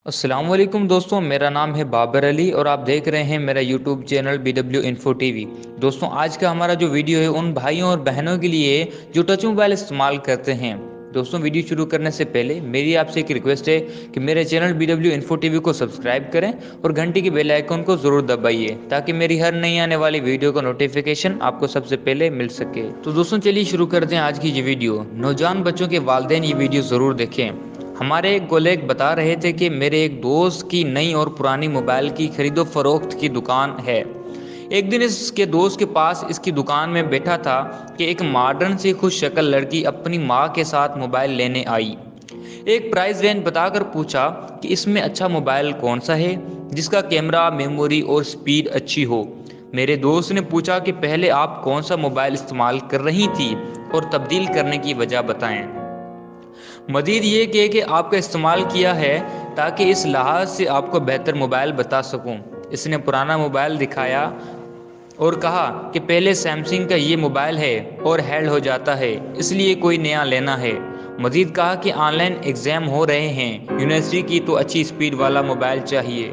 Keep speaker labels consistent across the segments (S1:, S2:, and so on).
S1: السلام علیکم دوستوں، میرا نام ہے بابر علی اور آپ دیکھ رہے ہیں میرا YouTube channel BW info T V. دوستوں، آج کا ہمارا جو ویڈیو ہے ان بھائیوں اور بہنوں کے لیے جو ٹچ موبائل استعمال کرتے ہیں۔ دوستوں، ویڈیو شروع کرنے سے پہلے میری آپ سے ایک ریکویسٹ ہے کہ میرے channel BW info T V کو سبسکرائب کریں اور گھنٹی کی بیل آئیکن کو ضرور دبائیے تاکہ میری ہر نئی آنے والی ویڈیو کا نوٹیفیکیشن آپ کو سب سے پہلے مل سکے۔ تو دوستوں، چلیے شروع کرتے ہیں آج کی یہ ویڈیو۔ نوجوان بچوں کے والدین یہ ویڈیو ضرور دیکھیں۔ ہمارے ایک کلیگ بتا رہے تھے کہ میرے ایک دوست کی نئی اور پرانی موبائل کی خرید و فروخت کی دکان ہے۔ ایک دن اس کے دوست کے پاس اس کی دکان میں بیٹھا تھا کہ ایک ماڈرن سی خوش شکل لڑکی اپنی ماں کے ساتھ موبائل لینے آئی۔ ایک پرائز رینج بتا کر پوچھا کہ اس میں اچھا موبائل کون سا ہے جس کا کیمرہ، میموری اور سپیڈ اچھی ہو۔ میرے دوست نے پوچھا کہ پہلے آپ کون سا موبائل استعمال کر رہی تھی اور تبدیل کرنے کی وجہ بتائیں۔ مزید یہ کہ آپ کا استعمال کیا ہے تاکہ اس لحاظ سے آپ کو بہتر موبائل بتا سکوں۔ اس نے پرانا موبائل دکھایا اور کہا کہ پہلے سیمسنگ کا یہ موبائل ہے اور ہیلڈ ہو جاتا ہے، اس لیے کوئی نیا لینا ہے۔ مزید کہا کہ آن لائن ایگزام ہو رہے ہیں، یونیورسٹی کی تو اچھی سپیڈ والا موبائل چاہیے۔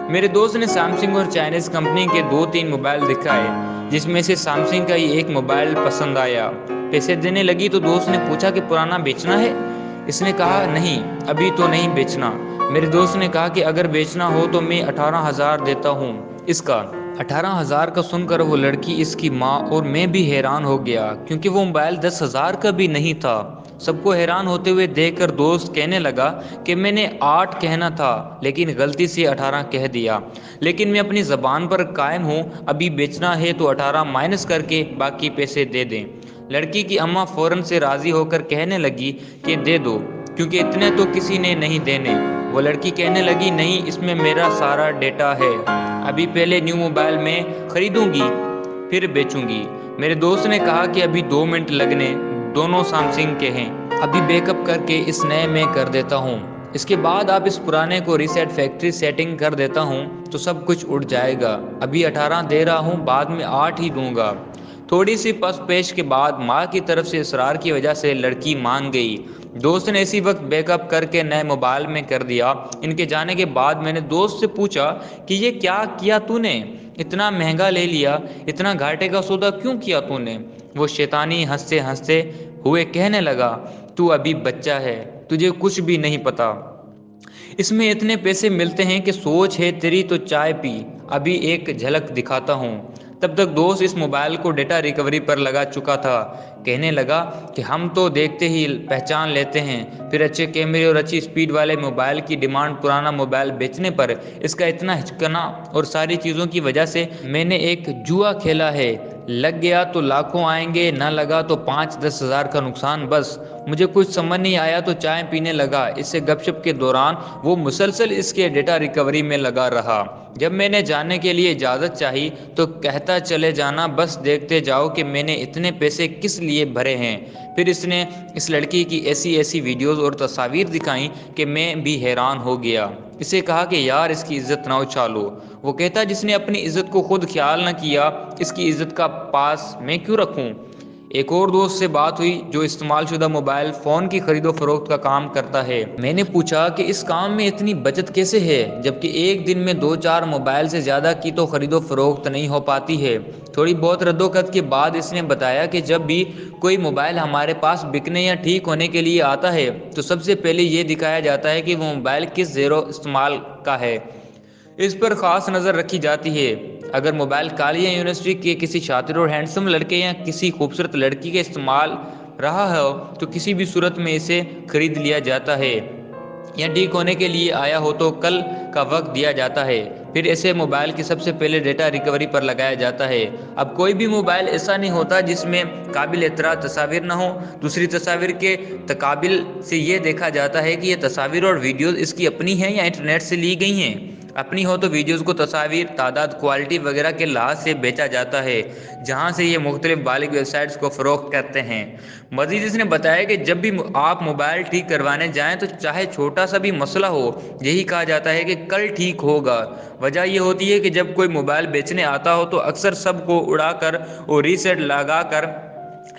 S1: میرے دوست نے سیمسنگ اور چائنیز کمپنی کے 2-3 موبائل دکھائے جس میں سے سیمسنگ کا یہ ایک موبائل پسند آیا۔ پیسے دینے لگی تو دوست نے پوچھا کہ پرانا بیچنا ہے؟ اس نے کہا نہیں، ابھی تو نہیں بیچنا۔ میرے دوست نے کہا کہ اگر بیچنا ہو تو میں 18,000 دیتا ہوں اس کا۔ 18,000 کا سن کر وہ لڑکی، اس کی ماں اور میں بھی حیران ہو گیا کیونکہ وہ موبائل 10,000 کا بھی نہیں تھا۔ سب کو حیران ہوتے ہوئے دیکھ کر دوست کہنے لگا کہ میں نے 8 کہنا تھا لیکن غلطی سے 18 کہہ دیا، لیکن میں اپنی زبان پر قائم ہوں، ابھی بیچنا ہے تو 18 مائنس کر کے باقی پیسے دے دیں۔ لڑکی کی اماں فوراً سے راضی ہو کر کہنے لگی کہ دے دو کیونکہ اتنے تو کسی نے نہیں دینے۔ وہ لڑکی کہنے لگی نہیں، اس میں میرا سارا ڈیٹا ہے، ابھی پہلے نیو موبائل میں خریدوں گی پھر بیچوں گی۔ میرے دوست نے کہا کہ ابھی 2 منٹ لگنے، دونوں سیمسنگ کے ہیں، ابھی بیک اپ کر کے اس نئے میں کر دیتا ہوں، اس کے بعد آپ اس پرانے کو ریسیٹ فیکٹری سیٹنگ کر دیتا ہوں تو سب کچھ اڑ جائے گا۔ ابھی 18 دے رہا ہوں، بعد میں 8 ہی دوں گا۔ تھوڑی سی پس پیش کے بعد ماں کی طرف سے اصرار کی وجہ سے لڑکی مان گئی۔ دوست نے اسی وقت بیک اپ کر کے نئے موبائل میں کر دیا۔ ان کے جانے کے بعد میں نے دوست سے پوچھا کہ یہ کیا کیا تو نے؟ اتنا مہنگا لے لیا، اتنا گھاٹے کا سودا کیوں کیا تو نے؟ وہ شیطانی ہنستے ہنستے ہوئے کہنے لگا تو ابھی بچہ ہے، تجھے کچھ بھی نہیں پتا، اس میں اتنے پیسے ملتے ہیں کہ سوچ ہے تیری تو چائے پی، ابھی ایک جھلک دکھاتا ہوں۔ تب تک دوست اس موبائل کو ڈیٹا ریکوری پر لگا چکا تھا۔ کہنے لگا کہ ہم تو دیکھتے ہی پہچان لیتے ہیں، پھر اچھے کیمرے اور اچھی سپیڈ والے موبائل کی ڈیمانڈ پرانا موبائل بیچنے پر اس کا اتنا ہچکنا اور ساری چیزوں کی وجہ سے میں نے ایک جوا کھیلا ہے، لگ گیا تو لاکھوں آئیں گے، نہ لگا تو 5-10 ہزار کا نقصان، بس مجھے کچھ سمجھ نہیں آیا تو چائے پینے لگا۔ اس سے گپ شپ کے دوران وہ مسلسل اس کے ڈیٹا ریکوری میں لگا رہا۔ جب میں نے جانے کے لیے اجازت چاہی تو کہتا چلے جانا، بس دیکھتے جاؤ کہ میں نے اتنے پیسے کس لیے بھرے ہیں۔ پھر اس نے اس لڑکی کی ایسی ویڈیوز اور تصاویر دکھائیں کہ میں بھی حیران ہو گیا۔ اسے کہا کہ یار اس کی عزت نہ اچھالو۔ وہ کہتا جس نے اپنی عزت کو خود خیال نہ کیا، اس کی عزت کا پاس میں کیوں رکھوں؟ ایک اور دوست سے بات ہوئی جو استعمال شدہ موبائل فون کی خرید و فروخت کا کام کرتا ہے۔ میں نے پوچھا کہ اس کام میں اتنی بچت کیسے ہے جبکہ ایک دن میں 2-4 موبائل سے زیادہ کی تو خرید و فروخت نہیں ہو پاتی ہے؟ تھوڑی بہت رد و کت کے بعد اس نے بتایا کہ جب بھی کوئی موبائل ہمارے پاس بکنے یا ٹھیک ہونے کے لیے آتا ہے تو سب سے پہلے یہ دکھایا جاتا ہے کہ وہ موبائل کس زیر و استعمال کا ہے، اس پر خاص نظر رکھی جاتی ہے۔ اگر موبائل کالج یا یونیورسٹی کے کسی شاطر اور ہینڈسم لڑکے یا کسی خوبصورت لڑکی کے استعمال رہا ہو تو کسی بھی صورت میں اسے خرید لیا جاتا ہے، یا ٹھیک ہونے کے لیے آیا ہو تو کل کا وقت دیا جاتا ہے، پھر ایسے موبائل کی سب سے پہلے ڈیٹا ریکوری پر لگایا جاتا ہے۔ اب کوئی بھی موبائل ایسا نہیں ہوتا جس میں قابل اعتراض تصاویر نہ ہو۔ دوسری تصاویر کے تقابل سے یہ دیکھا جاتا ہے کہ یہ تصاویر اور ویڈیوز اس کی اپنی ہیں یا انٹرنیٹ سے لی گئی ہیں۔ اپنی ہو تو ویڈیوز کو تصاویر، تعداد، کوالٹی وغیرہ کے لحاظ سے بیچا جاتا ہے، جہاں سے یہ مختلف بالغ ویب سائٹس کو فروخت کرتے ہیں۔ مزید اس نے بتایا کہ جب بھی آپ موبائل ٹھیک کروانے جائیں تو چاہے چھوٹا سا بھی مسئلہ ہو، یہی کہا جاتا ہے کہ کل ٹھیک ہوگا۔ وجہ یہ ہوتی ہے کہ جب کوئی موبائل بیچنے آتا ہو تو اکثر سب کو اڑا کر اور ریسیٹ لگا کر